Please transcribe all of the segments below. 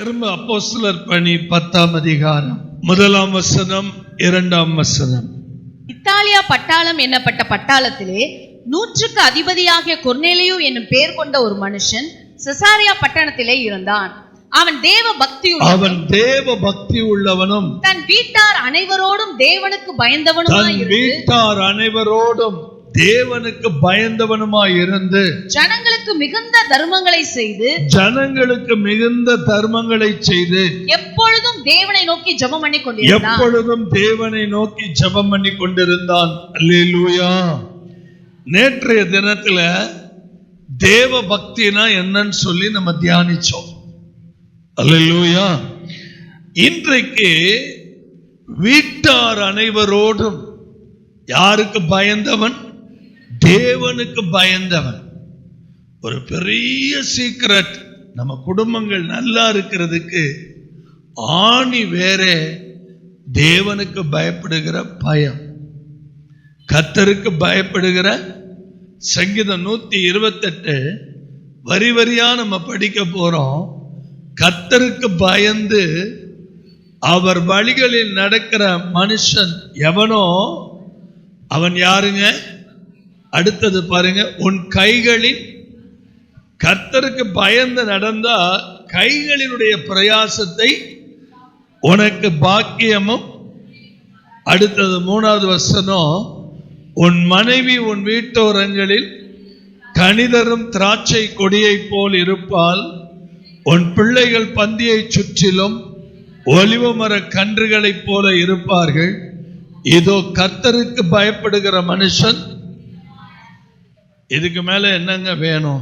திரும்ப அப்போஸ்தலர் பணி 10ஆம் அதிகாரம் 1ஆம் வசனம் 2ஆம் வசனம். இத்தாலியா பட்டாளம் என்னப்பட்ட பட்டாளத்திலே 100க்கு அதிபதியாகிய கொர்நேலியு என்னும் பெயர் கொண்ட ஒரு மனுஷன் செசாரியா பட்டணத்திலே இருந்தான். அவன் தேவ பக்தி உள்ளவனும் தன் வீட்டார் அனைவரோடும் தேவனுக்கு பயந்தவனுமாய் இருந்து ஜனங்களுக்கு மிகுந்த தர்மங்களை செய்து எப்பொழுதும் தேவனை நோக்கி ஜெபம் பண்ணி கொண்டிருந்தான். அல்லேலூயா. நேற்றைய தினத்துல தேவ பக்தினா என்னன்னு சொல்லி நம்ம தியானிச்சோம். அல்லேலூயா. இன்றைக்கு வீட்டார் அனைவரோடும் யாருக்கு பயந்தவன்? தேவனுக்கு பயந்தவன். ஒரு பெரிய சீக்ரெட், நம்ம குடும்பங்கள் நல்லா இருக்கிறதுக்கு ஆணி வேற தேவனுக்கு பயப்படுகிற பயம், கர்த்தருக்கு பயப்படுகிற. சங்கீதம் 128 வரி வரியா நம்ம படிக்க போறோம். கர்த்தருக்கு பயந்து அவர் வழிகளில் நடக்கிற மனுஷன் எவனோ அவன் யாருங்க? அடுத்தது பாருங்க, உன் கைகளின், கர்த்தருக்கு பயந்து நடந்தா கைகளினுடைய பிரயாசத்தை உனக்கு பாக்கியமும். அடுத்தது 3வது வசனம், உன் மனைவி உன் வீட்டோரங்களில் கனிதரும் திராட்சை கொடியை போல் இருப்பால், உன் பிள்ளைகள் பந்தியை சுற்றிலும் ஒலிவ மர கன்றுகளைப் போல இருப்பார்கள். இதோ கர்த்தருக்கு பயப்படுகிற மனுஷன். இதுக்கு மேல என்னங்க வேணும்?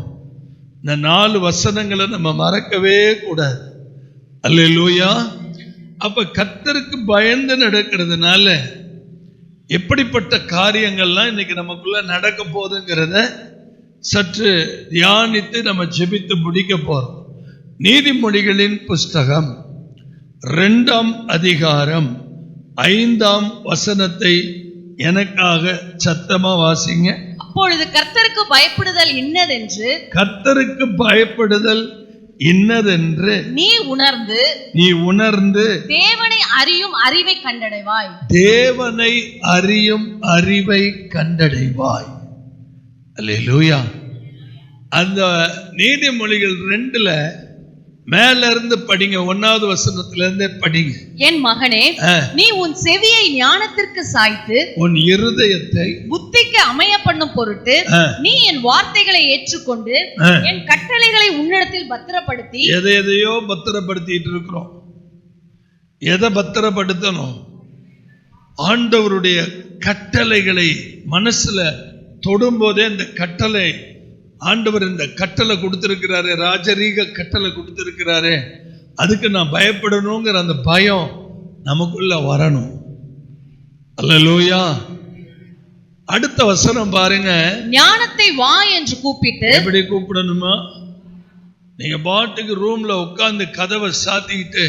இந்த 4 வசனங்களை நம்ம மறக்கவே கூடாது. அல்லேலூயா. அப்ப கர்த்தருக்கு பயந்து நடக்கிறதுனால எப்படிப்பட்ட காரியங்கள்லாம் இன்னைக்கு நமக்குள்ள நடக்க போகுதுங்கிறத சற்று தியானித்து நம்ம ஜெபித்து முடிக்க போறோம். நீதிமொழிகளின் புஸ்தகம் 2ஆம் அதிகாரம் 5ஆம் வசனத்தை எனக்காக சத்தமா வாசிங்க. அப்பொழுது கர்த்தருக்கு பயப்படுதல் இன்னதென்று நீ உணர்ந்து தேவனை அறியும் அறிவை கண்டடைவாய். அல்லேலூயா. அந்த நீதிமொழிகள் 2ல மேல இருந்து படிங்க, 1வது வசனத்துல இருந்தே படிங்க. என் மகனே, நீ உன் செவியை ஞானத்திற்கு சாய்த்து உன் இருதயத்தை புத்திக்கு அமைய பண்ணும் பொருட்டு நீ என் வார்த்தைகளை ஏற்றுக்கொண்டு என் கட்டளைகளை உன்னிடத்தில் பத்திரப்படுத்தி. எதையோ பத்திரப்படுத்திட்டு இருக்கிறோம். எதை பத்திரப்படுத்தணும்? ஆண்டவருடைய கட்டளைகளை மனசுல தொடும்போதே இந்த கட்டளை, ஆண்டவர் இந்த கட்டளை கொடுத்திருக்கிறாரு, ராஜரீக கட்டளை கொடுத்திருக்கிறாரு, அதுக்கு நான் பயப்படணுங்கிற அந்த பயம் நமக்குள்ள வரணும். அல்லேலூயா. அடுத்த வசனம் பாருங்க. ஞானத்தை வா என்று கூப்பிட்டு. எப்படி கூப்பிடணுமா? நீங்க பாட்டுக்கு ரூம்ல உட்கார்ந்து கதவை சாத்திக்கிட்டு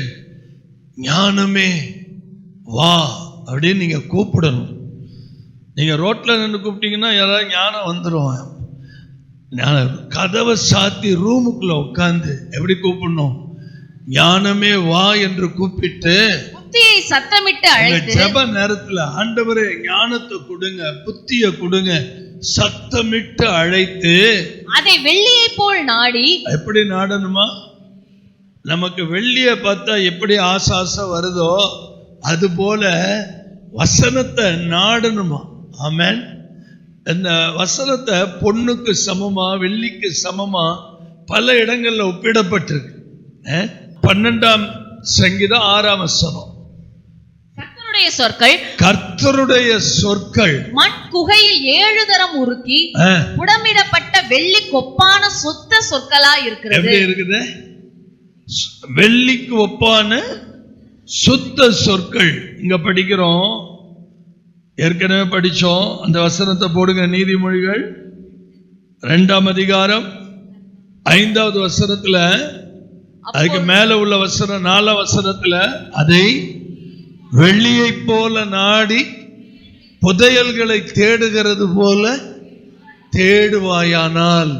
ஞானமே வா அப்படின்னு நீங்க கூப்பிடணும். நீங்க ரோட்ல நின்று கூப்பிட்டீங்கன்னா யாராவது ஞானம் வந்துடும். கதவை சாத்தி ரூமுக்குள்ள உட்கார்ந்து எப்படி கூப்பிடணும்? ஞானமே வா என்று கூப்பிட்டு புத்தியை சத்தமிட்டு அழைத்து. ஜெப நேரத்துல ஆண்டவரே ஞானத்தை கொடுங்க, புத்தியை கொடுங்க, சத்தமிட்டு அழைத்து அதை வெள்ளியை போல் நாடி. எப்படி நாடணுமா? நமக்கு வெள்ளியை பார்த்தா எப்படி ஆசை வருதோ அது போல வசனத்தை நாடணுமா? ஆமென். இந்த வசனத்தை பொண்ணுக்கு சமமா வெள்ளிக்கு சமமா பல இடங்கள்ல ஒப்பிடப்பட்டிருக்கு. 12ஆம் சங்கீதம் 6ஆம் வசனம். கர்த்தருடைய சொற்கள் மண் குகையில் 7 தரம் உருக்கி புடமிடப்பட்ட வெள்ளி கொப்பான சொத்த சொற்களா இருக்கிறது. எப்படி இருக்குது? வெள்ளிக்கு ஒப்பான சுத்த சொற்கள். இங்க படிக்கிறோம், ஏற்கனவே படிச்சோம். அந்த வசனத்தை போடுங்க. நீதிமொழிகள் 2ஆம் அதிகாரம் 5வது வசனத்துல, அதுக்கு மேல உள்ள வசனம் 4ஆம் வசனத்துல, அதை வெள்ளியை போல நாடி புதையல்களை தேடுகிறது போல தேடுவாயானால்.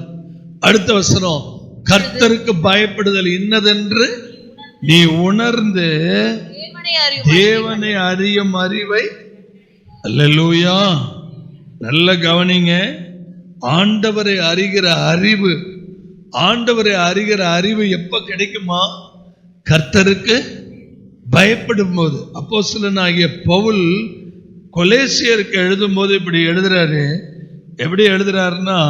அடுத்த வசனம், கர்த்தருக்கு பயப்படுதல் இன்னதென்று நீ உணர்ந்து தேவனை அறியும் அறிவை. அல்லேலூயா. நல்ல கவனிங்க. ஆண்டவரை அறிகிற அறிவு, ஆண்டவரை அறிகிற அறிவு எப்ப கிடைக்குமா? கர்த்தருக்கு பயப்படும் போது. அப்போஸ்தலனாகிய பவுல் கொலேசியருக்கு எழுதும் போது இப்படி எழுதுறாரு. எப்படி எழுதுறாருன்னா,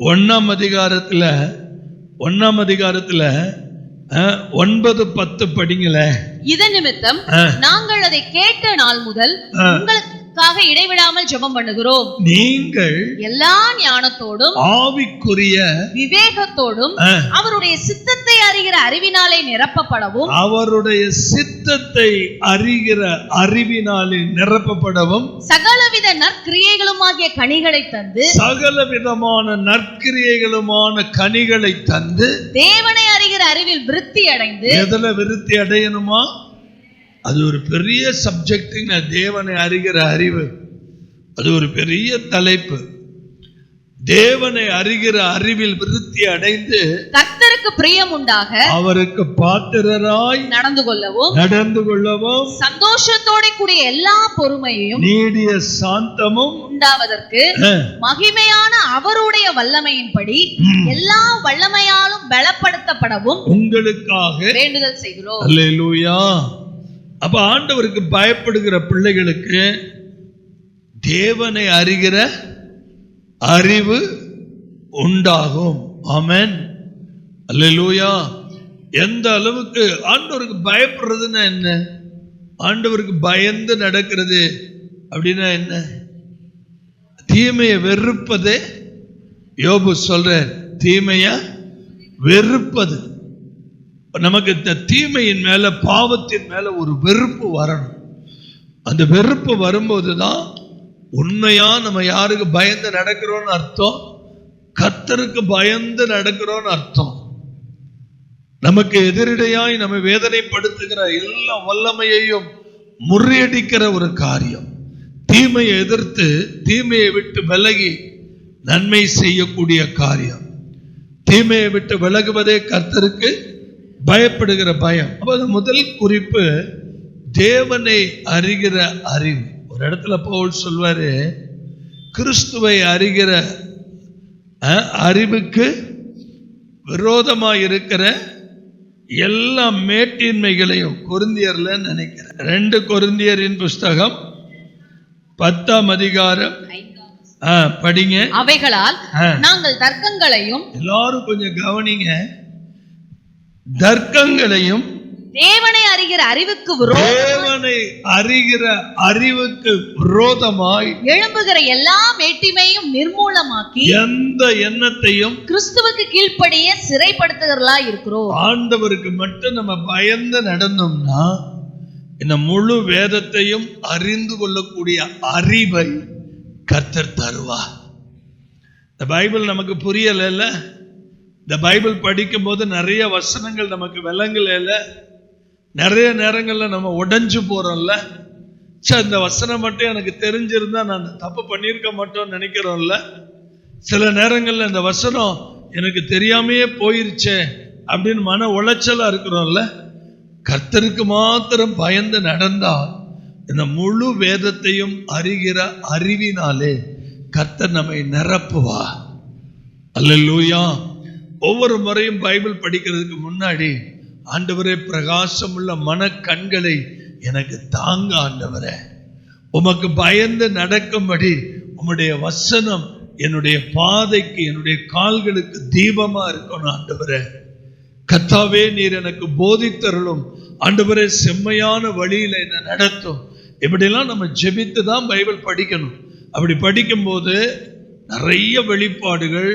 1ஆம் அதிகாரத்துல 9-10 படிங்கள. இதன் நிமித்தம் நாங்கள் அதை கேட்ட நாள் முதல் உங்களுக்காக இடைவிடாமல் ஜெபம் பண்ணுகிறோம். நீங்கள் எல்லா ஞானத்தோடும் ஆவிக்குரிய விவேகத்தோடும் அவருடைய சித்தத்தை அறிகிற அறிவினாலே நிரப்பப்படவும், அவருடைய சித்தத்தை அறிகிற அறிவினாலே நிரப்பப்படவும், சகலவித நற்கிரியைகளுமாகிய கனிகளை தந்து, சகலவிதமான நற்கிரியைகளுமான கனிகளை தந்து, தேவனை அறிகிற அறிவில் விருத்தி அடைந்து. எதுல விருத்தி அடையணுமா? அது ஒரு பெரிய சப்ஜெக்ட். தேவனை அறிகிற அறிவு அது ஒரு பெரிய தலைப்பு. தேவனை அறிகிற அறிவில் விருத்தி அடைந்து கர்த்தருக்கு பிரியம் உண்டாக அவருக்கு பாத்திரராய் நடந்து கொள்ளவும் சந்தோஷத்தோட கூடிய எல்லா பொறுமையையும் நீடிய சாந்தமும் உண்டாவதற்கு மகிமையான அவருடைய வல்லமையின்படி எல்லா வல்லமையாலும் பலப்படுத்தப்படவும் உங்களுக்காக வேண்டுதல் செய்கிறோம். அல்லேலூயா. அப்ப ஆண்டவருக்கு பயப்படுகிற பிள்ளைகளுக்கு தேவனை அறிகிற அறிவு உண்டாகும். ஆமென். அல்லேலூயா. எந்த அளவுக்கு ஆண்டவருக்கு பயப்படுறதுன்னா என்ன? ஆண்டவருக்கு பயந்து நடக்கிறது அப்படின்னா என்ன? தீமையை வெறுப்பது. யோபு சொல்ற, தீமைய வெறுப்பது. நமக்கு இந்த தீமையின் மேல, பாவத்தின் மேல ஒரு வெறுப்பு வரணும். அந்த வெறுப்பு வரும்போதுதான் உண்மையா நம்ம யாருக்கு பயந்து நடக்கிறோம்னு அர்த்தம்? கர்த்தருக்கு பயந்து நடக்கிறோம்னு அர்த்தம். நமக்கு எதிரடையாய் நம்ம வேதனைப்படுத்துகிற எல்லா வல்லமையையும் முறியடிக்கிற ஒரு காரியம். தீமையை எதிர்த்து தீமையை விட்டு விலகி நன்மை செய்யக்கூடிய காரியம். தீமையை விட்டு விலகுவதே கர்த்தருக்கு பயப்படுகிற பயம். அப்ப முதல் குறிப்பு தேவனை அறிகிற அறிவு. ஒரு இடத்துல பவுல் சொல்வாரு, கிறிஸ்துவை அறிகிற அறிவுக்கு விரோதமாய் இருக்கிற எல்லா மேட்டின்மைகளையும், கொரிந்தியர்ல நினைக்கிறேன், 2 கொரிந்தியரின் புஸ்தகம் 10ஆம் அதிகாரம் படிங்க. அவைகளால் நாங்கள் தர்க்கங்களையும், எல்லாரும் கொஞ்சம் கவனிங்க, தர்க்கங்களையும் தேவனை அறிகிற அறிவுக்கு விரோதமாய் எழும்புகிற எல்லா மேட்டிமையும் நிர்மூலமாக்கி எந்த எண்ணத்தையும் கிறிஸ்துவுக்கு கீழ்ப்படிய சிறைப்படுத்துகிறதா இருக்கிறோம். ஆண்டவருக்கு மட்டும் நம்ம பயந்து நடந்தோம்னா இந்த முழு வேதத்தையும் அறிந்து கொள்ளக்கூடிய அறிவை கர்த்தர் தருவார். இந்த பைபிள் நமக்கு புரியல. இந்த பைபிள் படிக்கும் போது நிறைய வசனங்கள் நமக்கு விளங்கல. நிறைய நேரங்கள்ல நம்ம உடைஞ்சு போறோம்ல. இந்த வசனம் மட்டும் எனக்கு தெரிஞ்சிருந்தா நான் தப்பு பண்ணியிருக்க மாட்டோம்னு நினைக்கிறோம்ல. சில நேரங்கள்ல இந்த வசனம் எனக்கு தெரியாமையே போயிருச்சே அப்படின்னு மன உளைச்சலா இருக்கிறோம்ல. கர்த்தருக்கு மாத்திரம் பயந்து நடந்தால் இந்த முழு வேதத்தையும் அறிகிற அறிவினாலே கர்த்தர் நம்மை நிரப்புவா. அல்லேலூயா. ஒவ்வொரு முறையும் பைபிள் படிக்கிறதுக்கு முன்னாடி, ஆண்டவரே பிரகாசம் உள்ள மன கண்களை எனக்கு தாங்க ஆண்டவரே, உமக்கு பயந்து நடக்கும்படி உம்முடைய வசனம் என்னுடைய பாதைக்கு, என்னுடைய கால்களுக்கு தீபமா இருக்கணும் ஆண்டவரே. கர்த்தாவே நீர் எனக்கு போதித்தருளும் ஆண்டவரே, செம்மையான வழியில என்ன நடத்தும். இப்படிலாம் நம்ம ஜெபித்து தான் பைபிள் படிக்கணும். அப்படி படிக்கும் போது நிறைய வெளிப்பாடுகள்,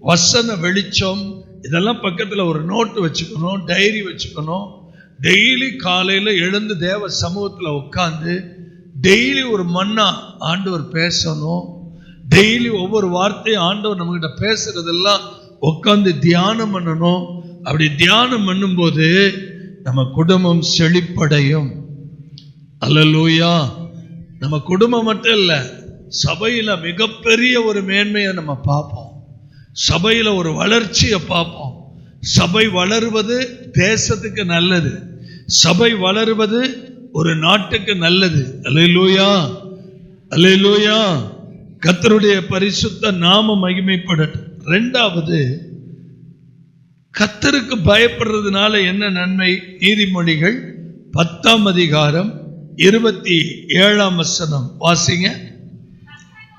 வசன வெளிச்சம், இதெல்லாம் பக்கத்துல ஒரு நோட்டு வச்சுக்கணும், டைரி வச்சுக்கணும். டெய்லி காலையில எழுந்து தேவ சமூகத்துல உட்கார்ந்து டெய்லி ஒரு மன்னா ஆண்டவர் பேசணும். டெய்லி ஒவ்வொரு வார்த்தையும் ஆண்டவர் நம்ம கிட்ட பேசுறதெல்லாம் உட்கார்ந்து தியானம் பண்ணணும். அப்படி தியானம் பண்ணும்போது நம்ம குடும்பம் செழிப்படையும். அல்லேலூயா. நம்ம குடும்பம் மட்டும் இல்ல, சபையில மிகப்பெரிய ஒரு மேன்மையை நம்ம பார்ப்போம். சபையில ஒரு வளர்ச்சியை பார்ப்போம். சபை வளருவது தேசத்துக்கு நல்லது. சபை வளருவது ஒரு நாட்டுக்கு நல்லது. அல்லேலூயா, அல்லேலூயா. கர்த்தருடைய பரிசுத்த நாம மகிமைப்படட்டும். இரண்டாவது, கர்த்தருக்கு பயப்படுறதுனால என்ன நன்மை? நீதிமொழிகள் 10ஆம் அதிகாரம் 27ஆம் வசனம் வாசிங்க.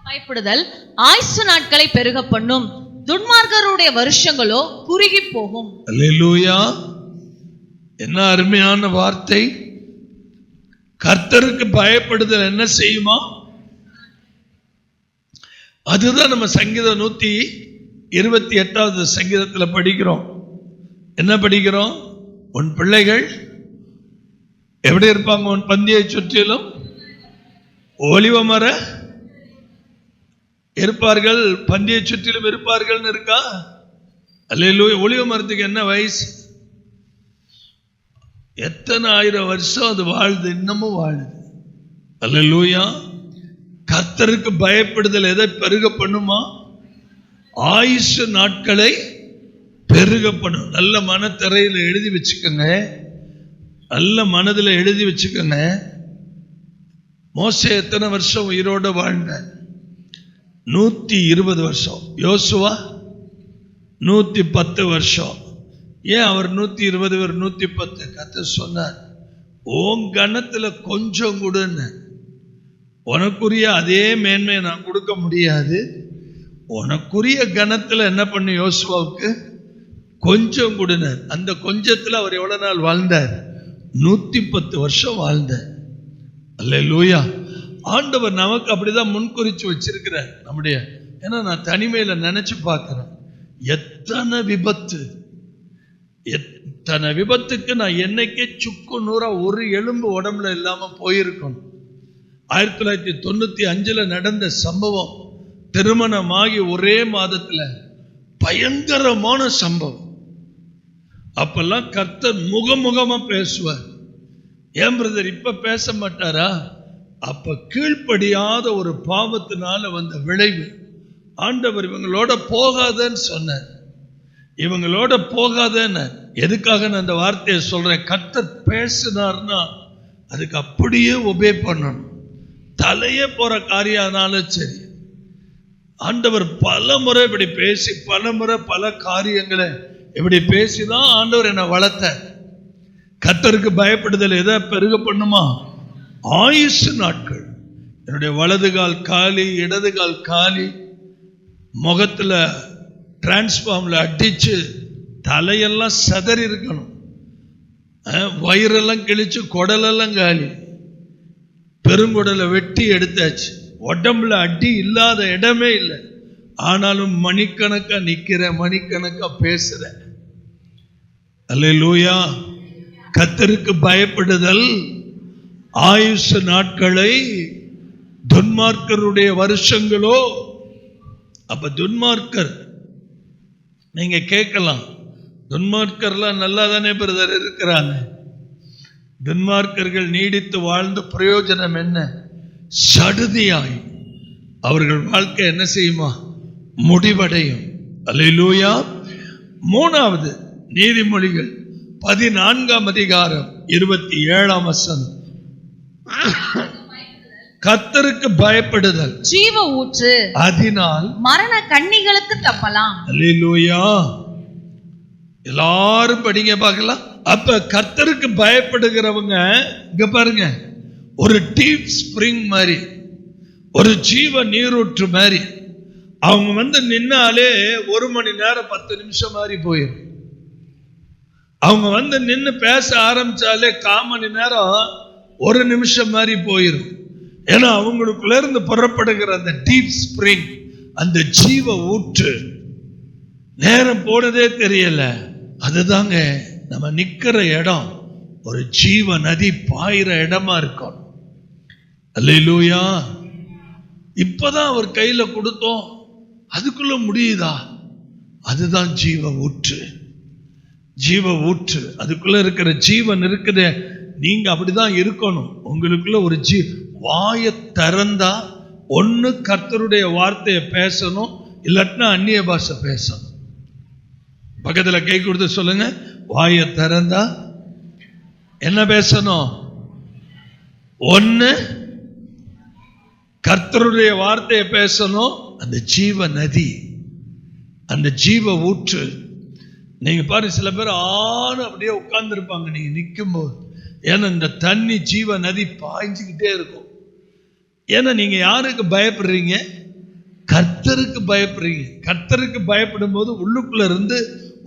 பயப்படுதல் ஆயுசு நாட்களை பெருக பண்ணும், துன்மார்க்கருடைய வருஷங்களோ குறுகி போகும். அல்லேலூயா. என்ன அருமையான வார்த்தை. கர்த்தருக்கு பயப்படுதல் என்ன செய்யுமா? அதுதான் நம்ம சங்கீதம் 128வது சங்கீதத்துல படிக்கிறோம். என்ன படிக்கிறோம்? உன் பிள்ளைகள் எப்படி இருப்பாங்க? உன் பந்தியை சுற்றிலும் ஒலிவ மர இருப்பார்கள், பந்தியை சுற்றிலும் இருப்பார்கள் இருக்கா? அல்லேலூயா. ஒலிவ மரத்துக்கு என்ன வயசு? எத்தனை ஆயிரம் வருஷம் அது வாழுது, இன்னமும் வாழுது. அல்லேலூயா. கர்த்தருக்கு பயப்படுதல் எதை பெருக பண்ணுமா? ஆயுசு நாட்களை பெருக பண்ணும். நல்ல மனத்திரையில எழுதி வச்சுக்கோங்க, நல்ல மனதில் எழுதி வச்சுக்கோங்க. மோசே எத்தனை வருஷம் உயிரோட வாழ்ந்த? 120 வருஷம். யோசுவா 110 வருஷம். ஏன் அவர் 120 இவர் 110? கர்த்தர் சொன்னார், உன் கணத்துல கொஞ்சம் கொடுன்னு. உனக்குரிய அதே மேன்மையை நான் கொடுக்க முடியாது. உனக்குரிய கணத்துல என்ன பண்ண? யோசுவாவுக்கு கொஞ்சம் கொடுனார். அந்த கொஞ்சத்துல அவர் எவ்வளவு நாள் வாழ்ந்தார்? 110 வருஷம் வாழ்ந்தார். அல்லேலூயா. ஆண்டவர் நமக்கு அப்படிதான் முன்குறிச்சு வச்சிருக்கிறார் நம்முடைய. ஏன்னா நான் தனிமையில நினைச்சு பார்க்கிறேன், எத்தனை விபத்து, எத்தனை விபத்துக்கு நான் என்னைக்கே சுக்கு நூறா ஒரு எலும்பு உடம்புல இல்லாம போயிருக்கணும். 1995 நடந்த சம்பவம், திருமணமாகி ஒரே மாதத்துல பயங்கரமான சம்பவம். அப்பெல்லாம் கர்த்தர் முகமுகமா பேசுவார். ஏன் பிரதர் இப்ப பேச மாட்டாரா? அப்ப கீழ்ப்படியாத ஒரு பாவத்தினால வந்த விளைவு. ஆண்டவர் இவங்களோட போகாதன்னு சொன்னார், இவங்களோட போகாதன்னு. எதுக்காக நான் அந்த வார்த்தையை சொல்றேன்? கர்த்தர் பேசினார்னா அதுக்கு அப்படியே ஒபே பண்ணணும். தலையே போற காரியானாலும் சரி, ஆண்டவர் பல முறை இப்படி பேசி, பல முறை பல காரியங்களை இப்படி பேசிதான் ஆண்டவர் என்னை வளர்த்த. கர்த்தருக்கு பயப்படுதல் எதை பெருக பண்ணுமா? ஆயுசு நாட்கள். என்னுடைய வலது கால் காலி, இடது கால் காலி, முகத்துல டிரான்ஸ்ஃபார்ம்ல அடிச்சு தலையெல்லாம் சதறி இருக்கணும், வயிறெல்லாம் கிழிச்சு குடலெல்லாம் காலி, பெருங்குடலை வெட்டி எடுத்தாச்சு. உடம்புல அடி இல்லாத இடமே இல்லை. ஆனாலும் மணிக்கணக்கா நிக்கிறேன், மணிக்கணக்கா பேசுறேன். அல்லேலூயா. கர்த்தருக்கு பயப்படுதல் ஆயுசு நாட்களை, துன்மார்க்கருடைய வருஷங்களோ. அப்ப துன்மார்க்கர், நீங்க கேட்கலாம், துன்மார்க்கர்லாம் நல்லா தானே பிரதர் இருக்கிறாங்க, துன்மார்க்கர்கள் நீடித்து வாழ்ந்து பிரயோஜனம் என்ன? சடுதியாய் அவர்கள் வாழ்க்கை என்ன செய்யுமா? முடிவடையும். அல்லேலூயா. மூணாவது, நீதிமொழிகள் 14ஆம் அதிகாரம் 27ஆம் வசனம். கர்த்தருக்கு பயப்படுதல் ஜீவ ஊற்று, அதனால் மரண கண்ணிகளுக்கு தப்பலாம். அல்லேலூயா. எல்லாரும் படிங்க பார்க்கலாம். அப்ப கர்த்தருக்கு பயப்படுகிறவங்க இங்க பாருங்க, ஒரு டீப் ஸ்பிரிங் மாதிரி, ஒரு ஜீவ நீரூற்று மாதிரி. அவங்க நின்னாலே 1 மணி நேரம் 10 நிமிஷம் மாதிரி போயிடும். அவங்க நின்று பேச ஆரம்பிச்சாலே 1/4 மணி நேரம் 1 நிமிஷம் மாதிரி போயிடும். ஏன்னா அவங்களுக்குள்ள இருந்து புறப்படுகிற அந்த டீப் ஸ்பிரிங், அந்த ஜீவ ஊற்று, நேரம் போனதே தெரியல. அதுதாங்க நம்ம நிக்கிற இடம், ஒரு ஜீவ நதி பாயிற இடமா இருக்கும். அல்லேலூயா. இப்பதான் அவர் கையில கொடுத்தோம், அதுக்குள்ள முடியுதா? அதுதான் ஜீவ ஊற்று. ஜீவ ஊற்று, அதுக்குள்ள இருக்கிற ஜீவன் இருக்குதே, நீங்க அப்படிதான் இருக்கணும். உங்களுக்குள்ள ஒரு வாயை திறந்தா ஒண்ணு கர்த்தருடைய வார்த்தையை பேசணும், இல்லாட்டினா அந்நிய பாஷை பேசணும். பக்கத்துல கை கொடுத்து சொல்லுங்க, வாயை திறந்தா என்ன பேசணும்? ஒன்னு கர்த்தருடைய வார்த்தையை பேசணும். அந்த ஜீவ நதி, அந்த ஜீவ ஊற்று. நீங்க பாருங்க, சில பேர் அப்படியே உட்கார்ந்து இருப்பாங்க நீங்க நிற்கும் போது. ஏன்னா இந்த தண்ணி ஜீவ நதி பாய்ஞ்சுக்கிட்டே இருக்கும். ஏன்னா நீங்க யாருக்கு பயப்படுறீங்க? கர்த்தருக்கு பயப்படுறீங்க. கர்த்தருக்கு பயப்படும் போது உள்ளுக்குள்ள இருந்து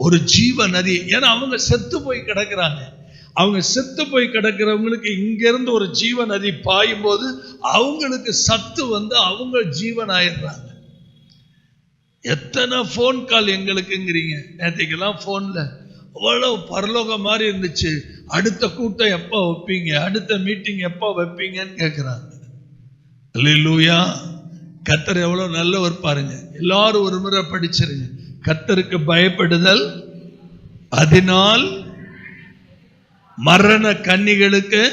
ஒரு ஜீவ நதி. ஏன்னா அவங்க செத்து போய் கிடக்குறாங்க. அவங்க செத்து போய் கிடக்கிறவங்களுக்கு இங்க இருந்து ஒரு ஜீவ நதி பாயும் போது அவங்களுக்கு சத்து வந்து அவங்க ஜீவன் ஆயிடுறாங்க. எத்தனை போன் கால் எங்களுக்குங்கிறீங்க. நேற்றுக்கெல்லாம் போன்ல அவ்வளவு பரலோகம் மாதிரி இருந்துச்சு. அடுத்த கூட்டம் எப்போ வைப்பீங்க, அடுத்த மீட்டிங் எப்போ வைப்பீங்கன்னு கேட்கிறாங்க. அல்லேலூயா. கர்த்தர் எவ்வளவு நல்லவர் பாருங்க. எல்லாரும் ஒரு முறை படிச்சிருங்க. கர்த்தருக்கு பயப்படுதல் அதனால் மரண கன்னிகளுக்கு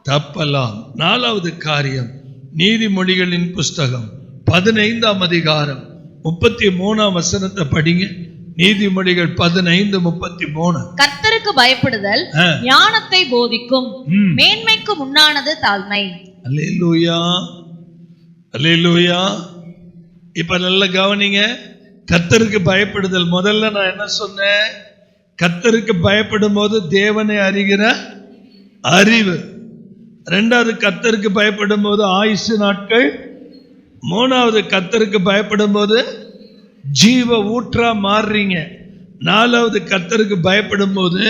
தப்பலாம். 4வது காரியம், நீதிமொழிகளின் புஸ்தகம் 15ஆம் அதிகாரம் 33ஆம் வசனத்தை படிங்க. நீதிமொழிகள் 15:33. கர்த்தருக்கு பயப்படுதல் ஞானத்தை போதிக்கும், மேன்மைக்கு முன்னானது தாழ்மை. அல்லேலூயா, அல்லேலூயா. இப்ப நல்ல கவனிங்க. கர்த்தருக்கு பயப்படுதல், முதல்ல நான் என்ன சொன்னேன்? கர்த்தருக்கு பயப்படும் போது தேவனை அறிகிற அறிவு. 2வது கர்த்தருக்கு பயப்படும் போது ஆயுசு நாட்கள். 3வது கர்த்தருக்கு பயப்படும் போது ஜீவ ஊற்றா மாறுறீங்க. 4வது கர்த்தருக்கு பயப்படும் போது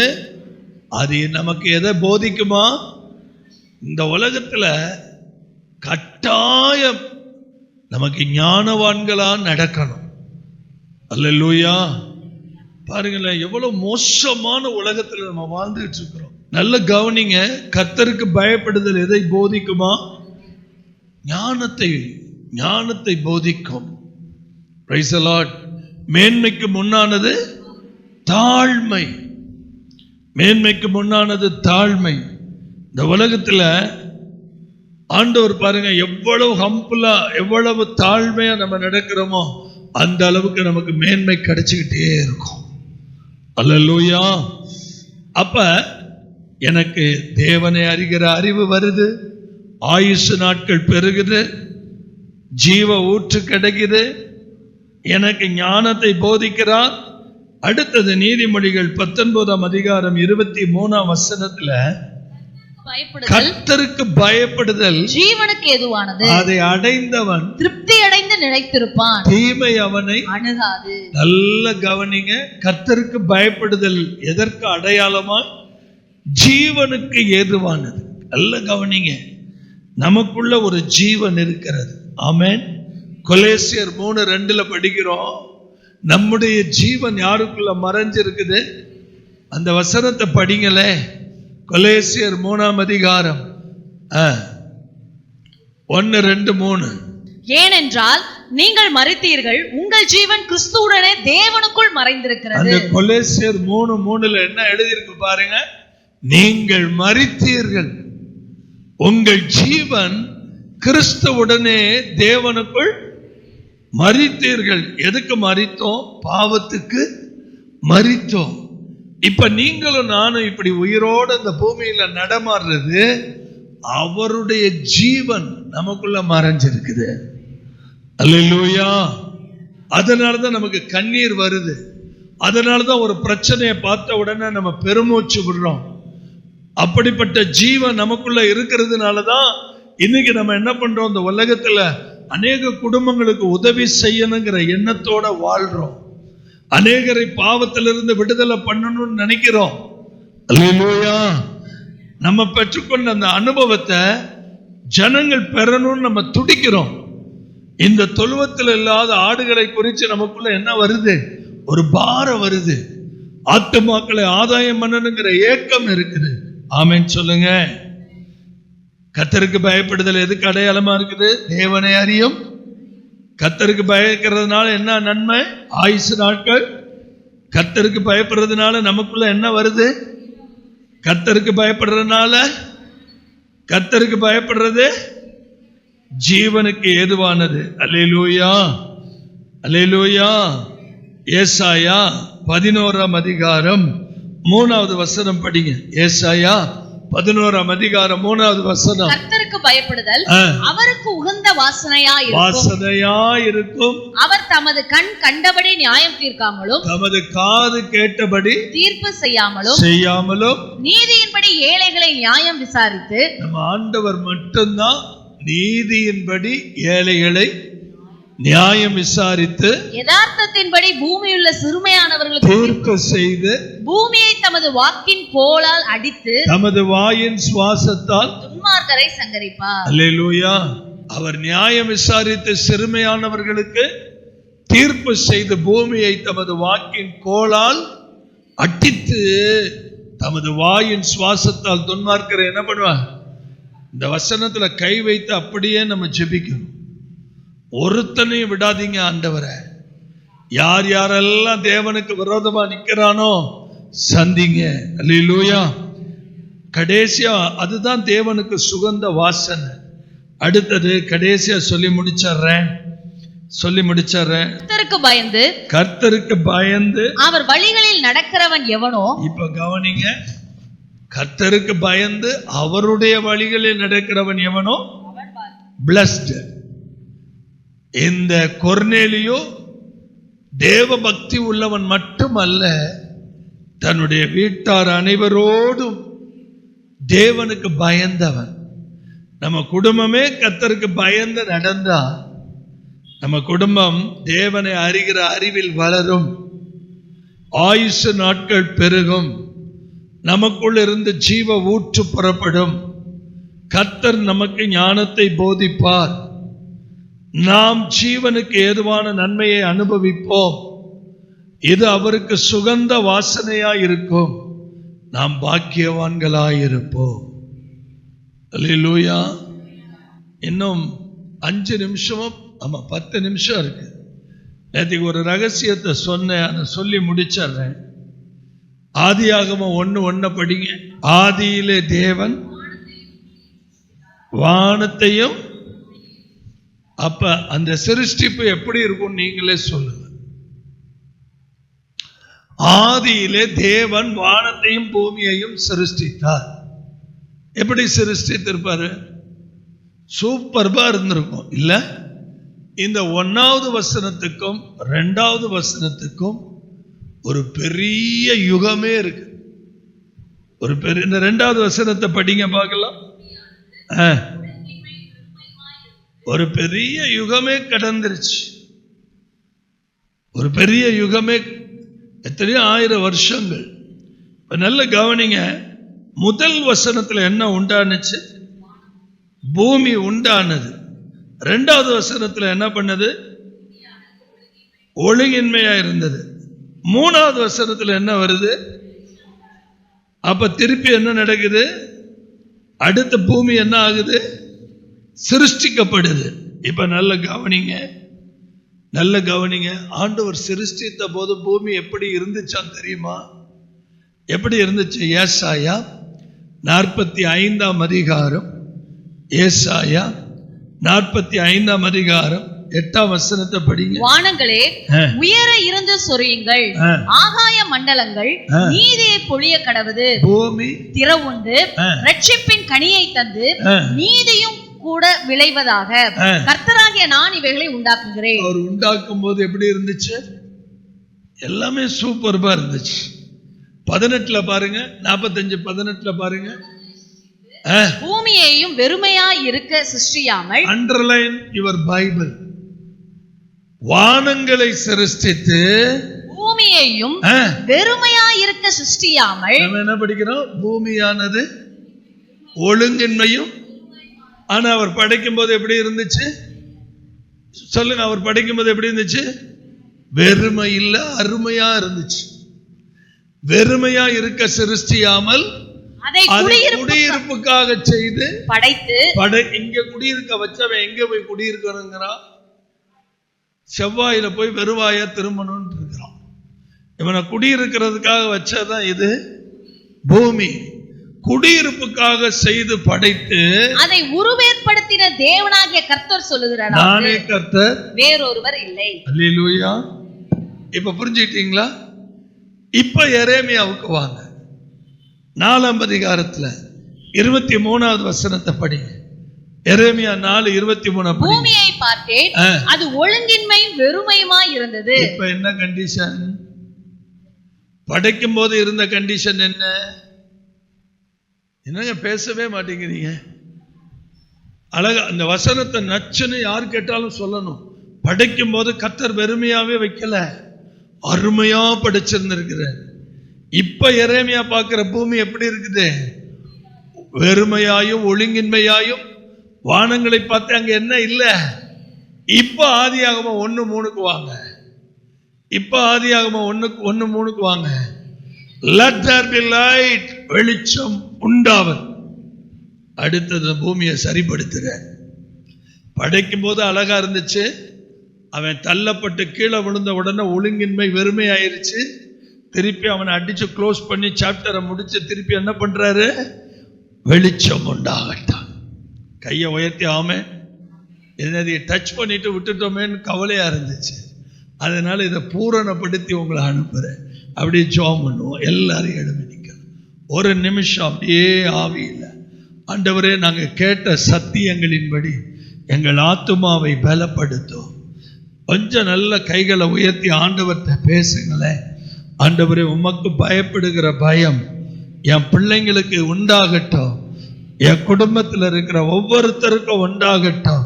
அது நமக்கு எதை போதிக்குமா? இந்த உலகத்துல கட்டாயம் நமக்கு ஞானவான்களா நடக்கணும். அல்லேலூயா. பாருங்களேன், எவ்வளவு மோசமான உலகத்துல நம்ம வாழ்ந்துட்டு இருக்கிறோம். நல்ல கவனிங்க. கர்த்தருக்கு பயப்படுதல் எதை போதிக்குமா? ஞானத்தை போதிக்கும். Praise the Lord. மேன்மைக்கு முன்னானது தாழ்மை. மேன்மைக்கு முன்னானது தாழ்மை. இந்த உலகத்துல ஆண்டவர் பாருங்க, எவ்வளவு ஹம்பிளா, எவ்வளவு தாழ்மையா நம்ம நடக்கிறோமோ அந்த அளவுக்கு நமக்கு மேன்மை கிடைச்சுக்கிட்டே இருக்கும். அல்லேலூயா. அப்ப எனக்கு தேவனை அறிகிற அறிவு வருது, ஆயுசு நாட்கள் பெருகுது, ஜீவ ஊற்று கிடைக்குது, எனக்கு ஞானத்தை போதிக்கிறார். அடுத்தது நீதிமொழிகள் 19ஆம் அதிகாரம் 23ஆம் வசனத்துல கர்த்தருக்கு பயப்படுதல் ஜீவனுக்கு ஏதுவானது, அதை அடைந்தவன் திருப்தி அடைந்து நிலைத்திருப்பான், தீமை அவனை அணுகாது. நல்ல கவனிங்க. கர்த்தருக்கு பயப்படுதல் எதற்கு அடையாளமா? ஜீவனுக்கு ஏதுவானது. நல்ல கவனிங்க. நமக்குள்ள ஒரு ஜீவன் இருக்கிறது. ஆமென். கொலேசியர் 3:2 படிக்கிறோம். நம்முடைய ஜீவன் யாருக்குள்ள மறைஞ்சிருக்குது? அந்த வசனத்தை படிங்களே. கொலேசியர் 3ஆம் அதிகாரம் 1, 2, 3. ஏனென்றால் நீங்கள் மரித்தீர்கள், உங்கள் ஜீவன் கிறிஸ்துவுடனே தேவனுக்குள் மறைந்திருக்கிறது. அந்த கொலேசியர் 3:3 என்ன எழுதியிருக்கு பாருங்க. நீங்கள் மரித்தீர்கள், உங்கள் ஜீவன் கிறிஸ்துவுடனே தேவனுக்குள் மரித்தீர்கள். எதுக்கு மரித்தோம்? பாவத்துக்கு மரித்தோம். இப்ப நீங்களும் நானும் இப்படி உயிரோடு இந்த பூமியில நடமாடுறது அவருடைய ஜீவன் நமக்குள்ள மறைஞ்சிருக்குது. அல்லேலூயா. அதனாலதான் நமக்கு கண்ணீர் வருது. அதனாலதான் ஒரு பிரச்சனையை பார்த்த உடனே நம்ம பெருமூச்சு விடுறோம். அப்படிப்பட்ட ஜீவன் நமக்குள்ள இருக்கிறதுனாலதான் இன்னைக்கு நம்ம என்ன பண்றோம்? இந்த உலகத்துல அநேக குடும்பங்களுக்கு உதவி செய்யணுங்கிற எண்ணத்தோட வாழ்றோம். அநேகரை பாவத்திலிருந்து விடுதலை பண்ணணும்னு நினைக்கிறோம். அல்லேலூயா. நம்ம பெற்றுக்கொண்ட அந்த அனுபவத்தை ஜனங்கள் பெறணும்னு நம்ம துடிக்கிறோம். இந்த தொழுவத்தில் இல்லாத ஆடுகளை குறித்து நமக்குள்ள என்ன வருது? ஒரு பாரம் வருது. ஆத்துமாக்களை ஆதாயம் பண்ணணுங்கிற ஏக்கம் இருக்குது. ஆமென் சொல்லுங்க. கர்த்தருக்கு பயப்படுதல் எதுக்கு அடையாளமா இருக்குது? தேவனை அறியும். கர்த்தருக்கு பயக்கிறதுனால என்ன நன்மை? ஆயுசு நாட்கள். கர்த்தருக்கு பயப்படுறதுனால நமக்குள்ள என்ன வருது? கர்த்தருக்கு பயப்படுறது ஜீவனுக்கு ஏதுவானது. அல்லேலூயா, அல்லேலூயா. ஏசாயா 11ஆம் அதிகாரம் 3வது வசனம் படிங்க. ஏசாயா 11ஆம் அதிகாரம் 3வது வசனம். கர்த்தருக்கு பயப்படுதல் அவருக்கு உகந்த வாசனையா இருக்கும். அவர் தமது கண் கண்டபடி நியாயம் தீர்க்காமலும் தமது காது கேட்டபடி தீர்ப்பு செய்யாமலும் நீதியின்படி ஏழைகளை நியாயம் விசாரித்து. நம்ம ஆண்டவர் மட்டும்தான் நீதியின்படி ஏழைகளை நியாயம் விசாரித்து யதார்த்தத்தின்படி பூமியுள்ள சிறுமையானவர்களுக்கு தீர்ப்பு செய்து பூமியை தமது வாக்கின் கோலால் அடித்து தமது வாயின் சுவாசத்தால் துன்மார்க்கரை சங்கரிப்பார். அல்லேலூயா. அவர் நியாயம் விசாரித்து சிறுமையானவர்களுக்கு தீர்ப்பு செய்து பூமியை தமது வாக்கின் கோலால் அடித்து தமது வாயின் சுவாசத்தால் துன்மார்க்கரை என்ன பண்ணுவார்? இந்த வசனத்துல கை வைத்து அப்படியே நம்ம ஜெபிக்கணும். ஒருத்தனையும் விடாதீங்க ஆண்டவரை. யார் யாரெல்லாம் தேவனுக்கு விரோதமா நிக்கிறானோ சந்திங்க. அல்லேலூயா. கடைசியா அதுதான் தேவனுக்கு சுகந்த வாசனை. அடுத்தது கடைசியா சொல்லி முடிச்சிடுறேன். கர்த்தருக்கு பயந்து அவர் வழிகளில் நடக்கிறவன் எவனோ. இப்ப கவனிங்க, கர்த்தருக்கு பயந்து அவருடைய வழிகளில் நடக்கிறவன் எவனோ பிளஸ்ட். இந்த கொர்நேலியோ தேவ பக்தி உள்ளவன் மட்டுமல்ல, தன்னுடைய வீட்டார் அனைவரோடும் தேவனுக்கு பயந்தவன். நம்ம குடும்பமே கர்த்தருக்கு பயந்து நடந்தா நம்ம குடும்பம் தேவனை அறிகிற அறிவில் வளரும், ஆயுசு நாட்கள் பெருகும், நமக்குள் இருந்து ஜீவ ஊற்று புறப்படும், கர்த்தர் நமக்கு ஞானத்தை போதிப்பார், நாம் ஜீவனுக்கு ஏதுவான நன்மையை அனுபவிப்போம். இது அவருக்கு சுகந்த வாசனையாய் இருக்கும். நாம் பாக்கியவான்களாயிருப்போம். அல்லேலூயா. இன்னும் 5 நிமிஷமும் 10 நிமிஷம் இருக்கு. நேற்றுக்கு ஒரு ரகசியத்தை சொன்னேன், அதை சொல்லி முடிச்சிடுறேன். ஆதியாகமம் 1:1 படிங்க. ஆதியிலே தேவன் வானத்தையும். அப்ப அந்த சிருஷ்டிப்பு எப்படி இருக்கும் நீங்களே சொல்லுங்க. ஆதியிலே தேவன் வானத்தையும் பூமியையும் சிருஷ்டித்தார். எப்படி சிருஷ்டித்திருப்பாரு? சூப்பர்பா இருந்திருக்கும் இல்ல? இந்த 1வது வசனத்துக்கும் 2வது வசனத்துக்கும் ஒரு பெரிய யுகமே இருக்கு. இந்த 2வது வசனத்தை படிங்க பார்க்கலாம். ஒரு பெரிய யுகமே கடந்துருச்சு. ஒரு பெரிய யுகமே, எத்தனையோ 1000 வருஷங்கள். இப்ப நல்ல கவனிங்க. முதல் வசனத்துல என்ன உண்டானுச்சு? பூமி உண்டானது. 2வது வசனத்துல என்ன பண்ணது? ஒழுங்கின்மையா இருந்தது. 3வது வசனத்துல என்ன வருது? அப்ப திருப்பி என்ன நடக்குது? அடுத்த பூமி என்ன ஆகுது? சிருஷ்டிக்கப்படுது. இப்ப நல்ல கவனிங்க. ஆண்டவர் சிருஷ்டித்த போது பூமி எப்படி இருந்துச்சான் தெரியுமா? எப்படி இருந்துச்சு? ஏசாயா 45ஆம் அதிகாரம், ஏசாயா 45ஆம் அதிகாரம் 8ஆம் வசனத்தை படிங்க. வானங்களே உயர இருந்து சொரியுங்கள், ஆகாய மண்டலங்கள் நீதியை பொழிய கடவுது. பூமி திறவுண்டு ரட்சிப்பின் கனியை தந்து நீதியும் கூட விளைவதாக கர்த்தராகிய நான் இவைகளை உண்டாக்குகிறேன். அவர் உண்டாக்கும் போது எப்படி இருந்துச்சு? எல்லாமே சூப்பர்பா இருந்துச்சு. 18ல பாருங்க, 45:18 பாருங்க. பூமியையும் வெறுமையா இருக்க சிருஷ்டியாமல். Underline your Bible. வானங்களை சிருஷ்டித்து பூமியையும் வெறுமையா இருக்க சிருஷ்டியாமல். நம்ம என்ன படிக்கிறோம்? பூமியானது ஒழுங்கின்மையும். ஆனா அவர் படைக்கும் போது எப்படி இருந்துச்சு சொல்லுங்க? அவர் படைக்கும் போது எப்படி இருந்துச்சு? வெறுமை இல்ல, அருமையா இருந்துச்சு. வெறுமையா இருக்க சிருஷ்டியாமல் அதை குடியிருப்புக்காக செய்து படைத்து. இங்க குடியிருக்க வச்சவன் எங்க போய் குடியிருக்கணுங்கிறான்? செவ்வாயில போய் வெறுவாயா திரும்பணும்னு இருக்கிறான். இவனை குடியிருக்கிறதுக்காக வச்சதான் இது பூமி. குடியிருப்புக்காக செய்து படைத்து அதை உருவேற்படுத்தின தேவனாகிய கர்த்தர் சொல்லுகிறார், நானே கர்த்தர், வேறொருவர் இல்லை. அல்லேலூயா. இப்ப புரிஞ்சுக்கிட்டீங்களா? இப்ப எரேமியாவுக்கு வாங்க. 4ஆம் அதிகாரத்துல 23வது வசனத்தை படிங்க. எரேமியா 4:23 படி. பூமியை பார்த்தேன், அது ஒழுங்கின்மையும் வெறுமையுமாய் இருந்தது. இப்ப என்ன கண்டிஷன்? படைக்கும் போது இருந்த கண்டிஷன் என்ன? என்னங்க பேசவே மாட்டேங்கிறீங்க? அழகா அந்த வசனத்தை நச்சுன்னு யார் கேட்டாலும் சொல்லணும். படைக்கும் போது கர்த்தர் வெறுமையாவே வைக்கல, அருமையா படைச்சிருந்திருக்கிறார். இப்ப எரேமியா பார்க்கிற பூமி எப்படி இருக்குது? வெறுமையாயும் ஒழுங்கின்மையாயும். வானங்களை பார்த்து அங்க என்ன இல்ல. இப்ப ஆதியாகமம் 1:3 வாங்க. இப்ப ஆதியாகமம் 1:3 வாங்க. Let there be light, வெளிச்சம் உண்டாவது. அடுத்தது பூமியை சரிப்படுத்துற. படைக்கும் போது அழகா இருந்துச்சு, அவன் தள்ளப்பட்டு கீழே விழுந்த உடனே ஒழுங்கின்மை வெறுமை ஆயிருச்சு. திருப்பி அவனை அடிச்சு க்ளோஸ் பண்ணி சாப்டரை முடிச்சு திருப்பி என்ன பண்றாரு? வெளிச்சம் உண்டாகட்டான். கையை உயர்த்தி ஆமே என்னதை டச் பண்ணிட்டு விட்டுட்டோமேன்னு கவலையா இருந்துச்சு. அதனால இதை பூரணப்படுத்தி உங்களை அனுப்புறேன். அப்படியே ஜெபம் பண்ணுவோம். எல்லாரும் எழுப்பி நிற்கணும். ஒரு நிமிஷம் அப்படியே ஆவியில, ஆண்டவரே நாங்கள் கேட்ட சத்தியங்களின்படி எங்கள் ஆத்துமாவை பலப்படுத்தும். கொஞ்சம் நல்ல கைகளை உயர்த்தி ஆண்டவர்கிட்ட பேசுங்களேன். ஆண்டவரே, உமக்கு பயப்படுகிற பயம் என் பிள்ளைங்களுக்கு உண்டாகட்டும், என் குடும்பத்தில் இருக்கிற ஒவ்வொருத்தருக்கும் உண்டாகட்டும்.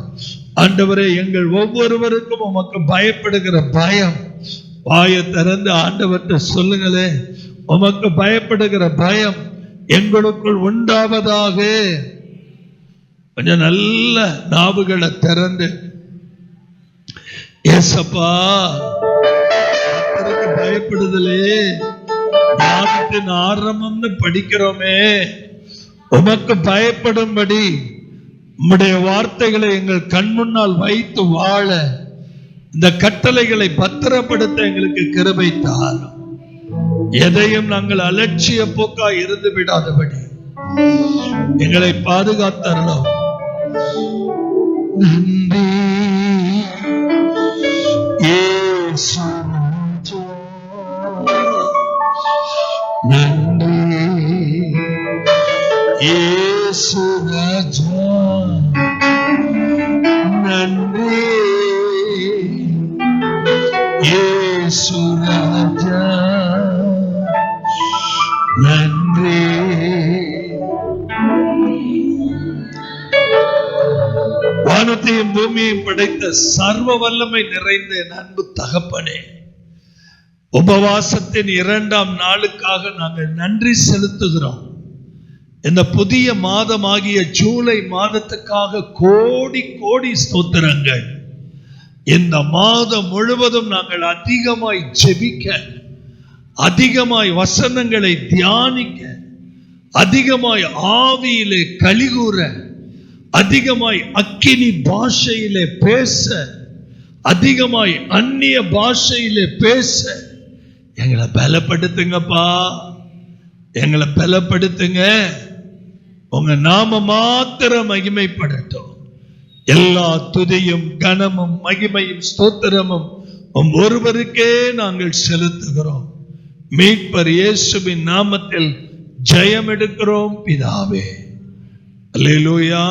ஆண்டவரே, எங்கள் ஒவ்வொருவருக்கும் உமக்கு பயப்படுகிற பயம். வாயை திறந்து ஆண்டவர்கிட்ட சொல்லுங்களேன், உமக்கு பயப்படுகிற பயம் எங்களுக்குள் உண்டாவதாக. கொஞ்சம் நல்ல நாவுகளை திறந்து, ஏசப்பா பயப்படுதலே ஞானத்தின் ஆரம்பம்னு படிக்கிறோமே, உமக்கு பயப்படும்படி உம்முடைய வார்த்தைகளை எங்கள் கண் முன்னால் வைத்து வாழ இந்த கட்டளைகளை பத்திரப்படுத்த எங்களுக்கு கிருபை தாரும். எதையும் நாங்கள் அலட்சிய போக்கா இருந்து விடாதபடி எங்களை பாதுகாத்தரலாம். நன்றி இயேசு, நன்றி இயேசு ராஜா, நன்றி இயேசு ராஜா, நன்றி. வானத்தையும் பூமியையும் படைத்த சர்வ வல்லமை நிறைந்த என் அன்பு தகப்பனே, உபவாசத்தின் 2ஆம் நாளுக்காக நாங்கள் நன்றி செலுத்துகிறோம். இந்த புதிய மாதமாகிய ஜூலை மாதத்துக்காக கோடி கோடி ஸ்தோத்திரங்கள். இந்த மாதம் முழுவதும் நாங்கள் அதிகமாய் ஜெபிக்க, அதிகமாய் வசனங்களை தியானிக்க, அதிகமாய் ஆவியிலே கலிகூற, அதிகமாய் அக்கினி பாஷையிலே பேச, அதிகமாய் அந்நிய பாஷையிலே பேச எங்களை பலப்படுத்துங்கப்பா, எங்களை பலப்படுத்துங்க. உங்க நாம மாத்திரம் மகிமைப்படட்டும். எல்லா துதியும் கனமும் மகிமையும் ஸ்தோத்திரமும் ஒருவருக்கே நாங்கள் செலுத்துகிறோம். மீட்பர் இயேசுவின் நாமத்தில் ஜெயம் எடுக்கிறோம் பிதாவே. அல்லேலூயா.